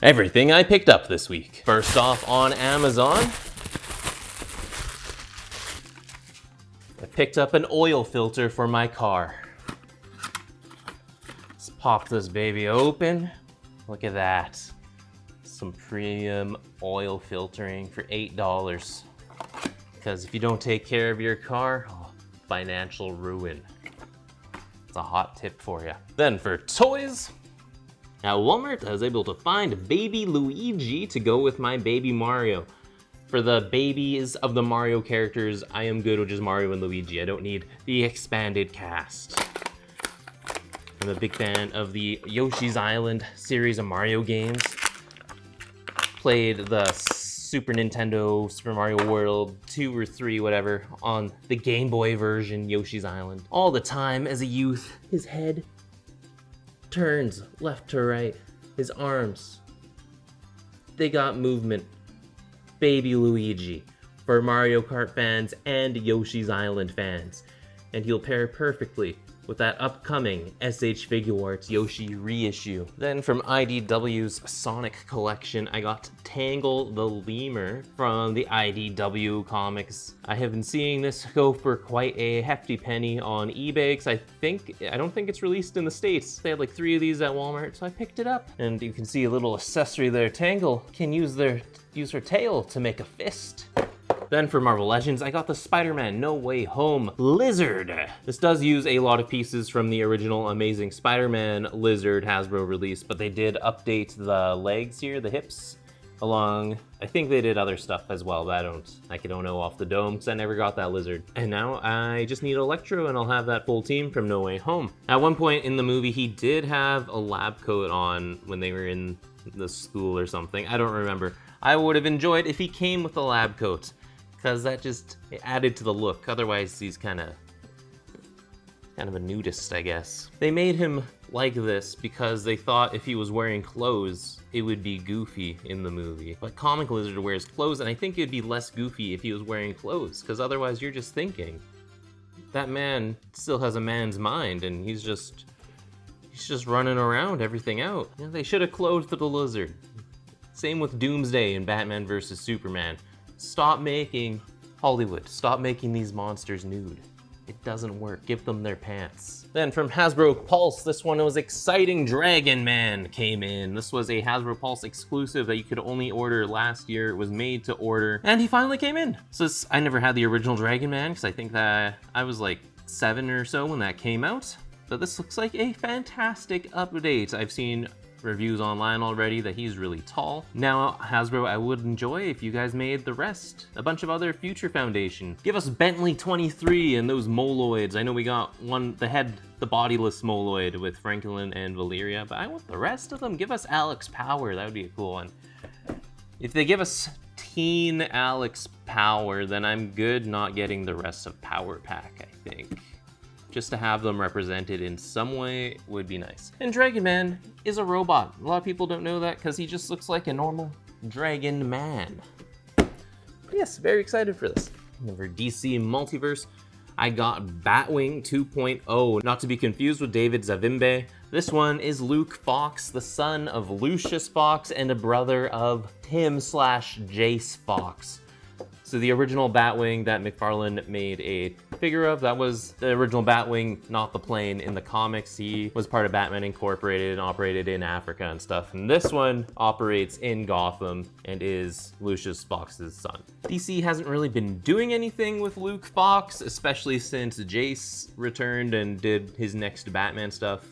Everything I picked up this week. First off, on Amazon, I picked up an oil filter for my car. Let's pop this baby open. Look at that. Some premium oil filtering for $8. Because if you don't take care of your car, financial ruin. It's a hot tip for you. Then for toys, at Walmart, I was able to find baby Luigi to go with my baby Mario. For the babies of the Mario characters, I am good with just Mario and Luigi. I don't need the expanded cast. I'm a big fan of the Yoshi's Island series of Mario games. Played the Super Nintendo, Super Mario World 2 or 3, whatever, on the Game Boy version, Yoshi's Island. All the time as a youth, his head turns left to right, his arms, they got movement. Baby Luigi, for Mario Kart fans and Yoshi's Island fans. And he'll pair perfectly with that upcoming SH Figure Arts Yoshi reissue. Then from IDW's Sonic collection, I got Tangle the Lemur from the IDW comics. I have been seeing this go for quite a hefty penny on eBay, because I don't think it's released in the States. They had like 3 of these at Walmart, so I picked it up. And you can see a little accessory there. Tangle can use her tail to make a fist. Then for Marvel Legends, I got the Spider-Man No Way Home Lizard. This does use a lot of pieces from the original Amazing Spider-Man Lizard Hasbro release, but they did update the legs here, the hips, along, I think they did other stuff as well, but I don't know off the dome, because I never got that lizard. And now I just need Electro, and I'll have that full team from No Way Home. At one point in the movie, he did have a lab coat on when they were in the school or something. I don't remember. I would have enjoyed if he came with a lab coat, because that just added to the look. Otherwise, he's kind of a nudist, I guess. They made him like this because they thought if he was wearing clothes, it would be goofy in the movie. But Comic Lizard wears clothes, and I think it'd be less goofy if he was wearing clothes, because otherwise you're just thinking, that man still has a man's mind, and he's just running around everything out. You know, they should have clothed the lizard. Same with Doomsday in Batman vs. Superman. Stop making Hollywood. Stop making these monsters nude. It doesn't work. Give them their pants. Then from Hasbro Pulse, this one was Exciting Dragon Man came in. This was a Hasbro Pulse exclusive that you could only order last year. It was made to order, and he finally came in. So I never had the original Dragon Man, because I think that I was like 7 or so when that came out. But this looks like a fantastic update. I've seen reviews online already that he's really tall. Now, Hasbro, I would enjoy if you guys made the rest. A bunch of other Future Foundation. Give us Bentley 23 and those Moloids. I know we got one, the bodiless Moloid with Franklin and Valeria, but I want the rest of them. Give us Alex Power, that would be a cool one. If they give us Teen Alex Power, then I'm good not getting the rest of Power Pack, I think. Just to have them represented in some way would be nice. And Dragon Man is a robot. A lot of people don't know that because he just looks like a normal Dragon Man. But yes, very excited for this. And for DC Multiverse, I got Batwing 2.0, not to be confused with David Zavimbe. This one is Luke Fox, the son of Lucius Fox and a brother of Tim/Jace Fox. So the original Batwing that McFarlane made a figure of, that was the original Batwing, not the plane in the comics. He was part of Batman Incorporated and operated in Africa and stuff. And this one operates in Gotham and is Lucius Fox's son. DC hasn't really been doing anything with Luke Fox, especially since Jace returned and did his next Batman stuff.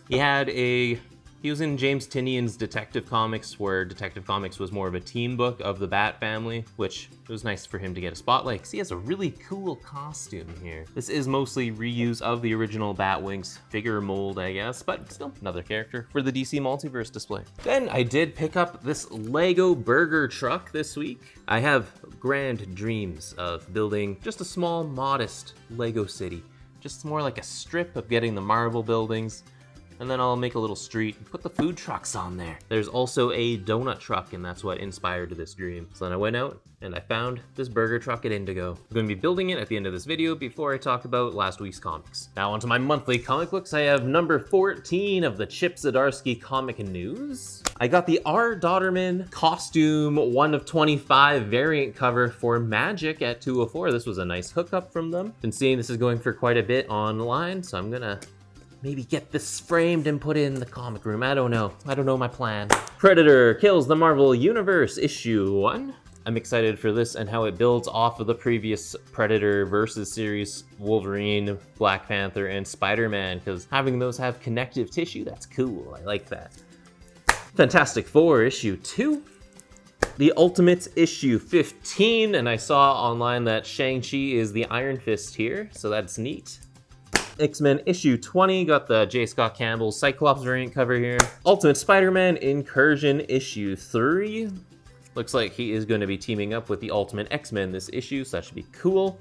He was in James Tinian's Detective Comics, where Detective Comics was more of a team book of the Bat family, which it was nice for him to get a spotlight, because he has a really cool costume here. This is mostly reuse of the original Batwing's figure mold, I guess, but still another character for the DC Multiverse display. Then I did pick up this Lego burger truck this week. I have grand dreams of building just a small, modest Lego city. Just more like a strip of getting the Marvel buildings, and then I'll make a little street and put the food trucks on there. There's also a donut truck, and that's what inspired this dream. So then I went out and I found this burger truck at Indigo. I'm going to be building it at the end of this video before I talk about last week's comics. Now onto my monthly comic books. I have number 14 of the Chip Zdarsky comic news. I got the R. Dodderman costume 1 of 25 variant cover for Magic at 204. This was a nice hookup from them. Been seeing this is going for quite a bit online, so I'm gonna maybe get this framed and put it in the comic room. I don't know my plan. Predator Kills the Marvel Universe issue 1. I'm excited for this and how it builds off of the previous Predator versus series, Wolverine, Black Panther, and Spider-Man, because having those have connective tissue, that's cool. I like that. Fantastic Four issue 2. The Ultimates issue 15, and I saw online that Shang-Chi is the Iron Fist here, so that's neat. X-Men issue 20, got the J. Scott Campbell Cyclops variant cover here. Ultimate Spider-Man Incursion issue 3. Looks like he is going to be teaming up with the Ultimate X-Men this issue, so that should be cool.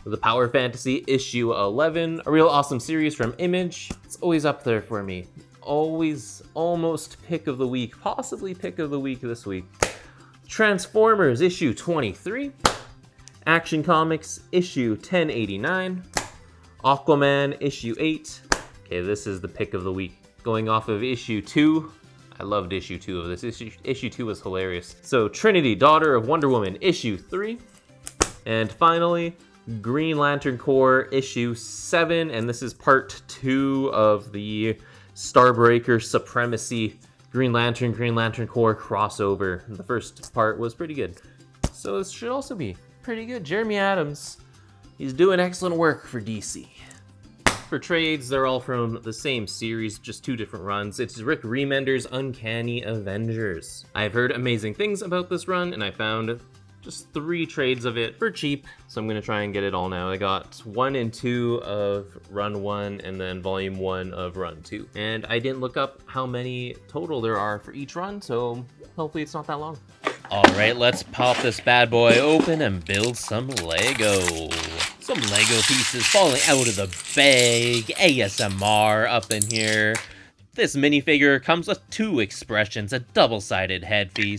The Power Fantasy issue 11, a real awesome series from Image. It's always up there for me. Always almost pick of the week, possibly pick of the week this week. Transformers issue 23. Action Comics issue 1089. Aquaman issue 8. Okay, this is the pick of the week. Going off of issue 2. I loved issue 2 of this. Issue 2 was hilarious. So Trinity, Daughter of Wonder Woman, issue 3. And finally, Green Lantern Corps issue 7. And this is part 2 of the Starbreaker Supremacy Green Lantern Corps crossover. The first part was pretty good. So this should also be pretty good. Jeremy Adams, he's doing excellent work for DC. For trades, they're all from the same series, just 2 different runs. It's Rick Remender's Uncanny Avengers. I've heard amazing things about this run, and I found just 3 trades of it for cheap, so I'm gonna try and get it all now. I got 1 and 2 of run 1, and then volume 1 of run 2. And I didn't look up how many total there are for each run, so hopefully it's not that long. All right, let's pop this bad boy open and build some Lego. Some Lego pieces falling out of the bag. ASMR up in here. This minifigure comes with 2 expressions, a double-sided head piece.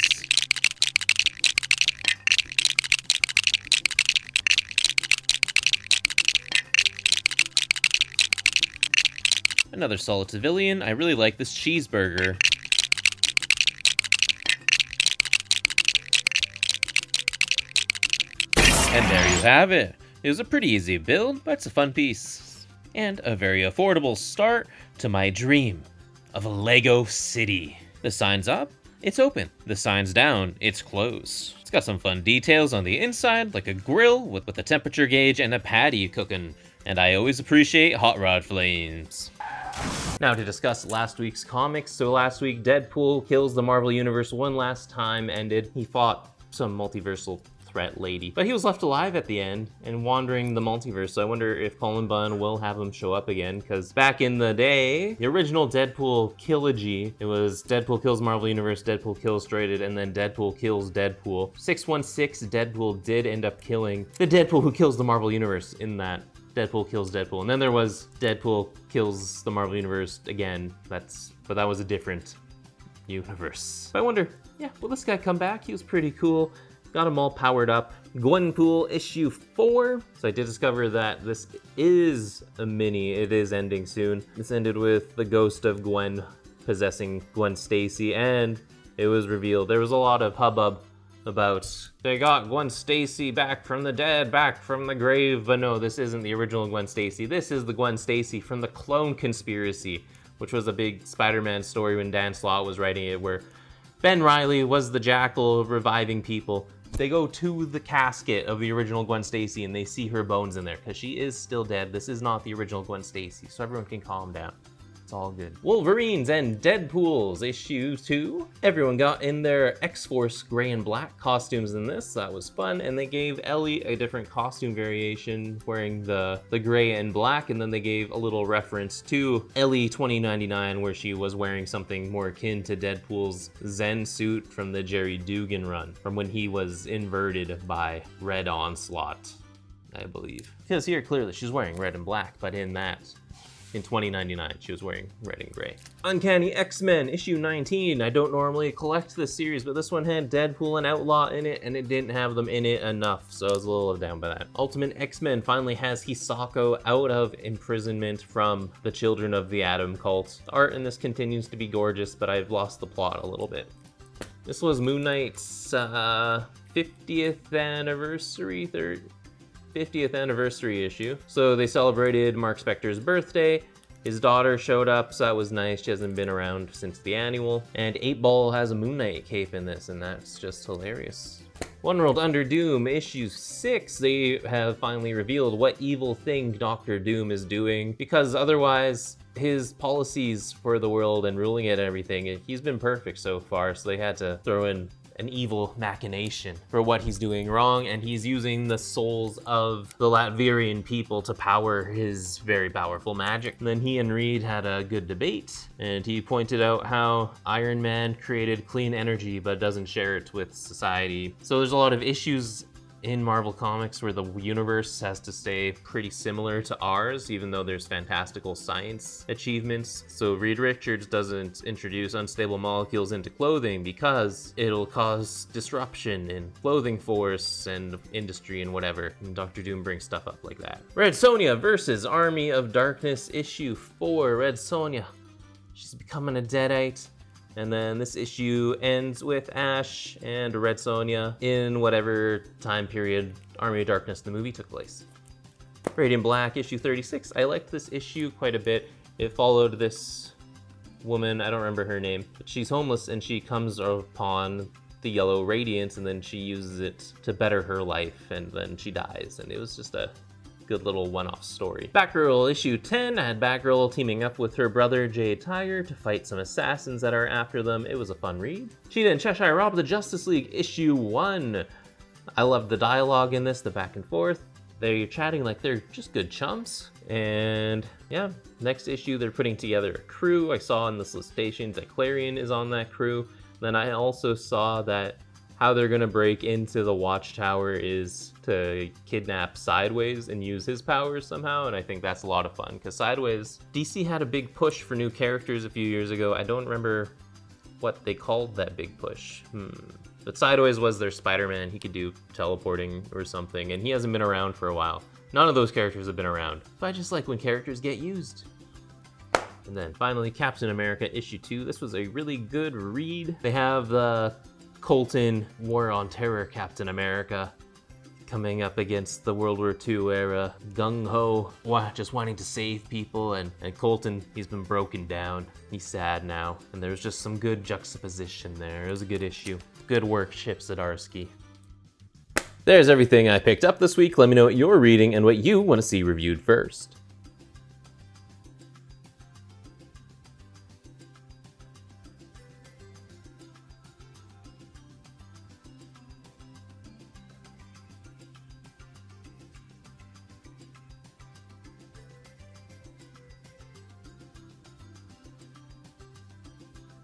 Another solid civilian. I really like this cheeseburger. And there you have it. It was a pretty easy build, but it's a fun piece. And a very affordable start to my dream of a Lego city. The sign's up, it's open. The sign's down, it's closed. It's got some fun details on the inside, like a grill with a temperature gauge and a patty cooking. And I always appreciate hot rod flames. Now to discuss last week's comics. So last week, Deadpool kills the Marvel Universe one last time, ended. He fought some multiversal threat lady, but he was left alive at the end and wandering the multiverse. So I wonder if Colin Bunn will have him show up again, because back in the day, the original Deadpool trilogy, it was Deadpool kills Marvel Universe, Deadpool kills Strated, and then Deadpool kills Deadpool. 616 Deadpool did end up killing the Deadpool who kills the Marvel Universe in that Deadpool kills Deadpool. And then there was Deadpool kills the Marvel Universe again. But that was a different universe. But I wonder, yeah, will this guy come back? He was pretty cool. Got him all powered up. Gwenpool issue 4. So I did discover that this is a mini. It is ending soon. This ended with the ghost of Gwen possessing Gwen Stacy, and it was revealed. There was a lot of hubbub about they got Gwen Stacy back from the dead, back from the grave, but no, this isn't the original Gwen Stacy. This is the Gwen Stacy from the Clone Conspiracy, which was a big Spider-Man story when Dan Slott was writing it, where Ben Reilly was the Jackal reviving people. They go to the casket of the original Gwen Stacy and they see her bones in there, because she is still dead. This is not the original Gwen Stacy, so everyone can calm down. It's all good. Wolverines and Deadpools issue 2. Everyone got in their X-Force gray and black costumes in this. That was fun. And they gave Ellie a different costume variation wearing the gray and black. And then they gave a little reference to Ellie 2099 where she was wearing something more akin to Deadpool's Zen suit from the Jerry Dugan run, from when he was inverted by Red Onslaught, I believe. Because here clearly she's wearing red and black, but in that in 2099. She was wearing red and gray. Uncanny X-Men issue 19. I don't normally collect this series, but this one had Deadpool and Outlaw in it, and it didn't have them in it enough, so I was a little down by that. Ultimate X-Men finally has Hisako out of imprisonment from the Children of the Atom cult. The art in this continues to be gorgeous, but I've lost the plot a little bit. This was Moon Knight's 50th anniversary issue. So they celebrated Mark Spector's birthday. His daughter showed up, so that was nice. She hasn't been around since the annual. And 8-Ball has a Moon Knight cape in this, and that's just hilarious. One World Under Doom, issue 6, they have finally revealed what evil thing Dr. Doom is doing, because otherwise his policies for the world and ruling it and everything, he's been perfect so far, so they had to throw in an evil machination for what he's doing wrong, and he's using the souls of the Latvian people to power his very powerful magic. And then he and Reed had a good debate, and he pointed out how Iron Man created clean energy but doesn't share it with society. So there's a lot of issues in Marvel Comics where the universe has to stay pretty similar to ours, even though there's fantastical science achievements. So Reed Richards doesn't introduce unstable molecules into clothing because it'll cause disruption in clothing force and industry and whatever. And Dr. Doom brings stuff up like that. Red Sonja versus Army of Darkness, issue 4. Red Sonja, she's becoming a Deadite. And then this issue ends with Ash and Red Sonja in whatever time period Army of Darkness, the movie, took place. Radiant Black, issue 36. I liked this issue quite a bit. It followed this woman, I don't remember her name, but she's homeless and she comes upon the yellow radiance and then she uses it to better her life and then she dies. And it was just a good little one-off story. Batgirl issue 10 had Batgirl teaming up with her brother Jade Tiger to fight some assassins that are after them. It was a fun read. Cheetah and Cheshire robbed the Justice League issue 1. I loved the dialogue in this, the back and forth. They're chatting like they're just good chums. And yeah, next issue they're putting together a crew. I saw in the solicitations that Clarion is on that crew. Then I also saw that how they're gonna break into the Watchtower is to kidnap Sideways and use his powers somehow, and I think that's a lot of fun, because Sideways, DC had a big push for new characters a few years ago. I don't remember what they called that big push. But Sideways was their Spider-Man. He could do teleporting or something, and he hasn't been around for a while. None of those characters have been around. But I just like when characters get used. And then finally, Captain America issue 2. This was a really good read. They have the Colton War on Terror Captain America coming up against the World War II era gung-ho, just wanting to save people, and Colton, he's been broken down. He's sad now, and there's just some good juxtaposition there. It was a good issue. Good work, Chip Zdarsky. There's everything I picked up this week. Let me know what you're reading and what you want to see reviewed first.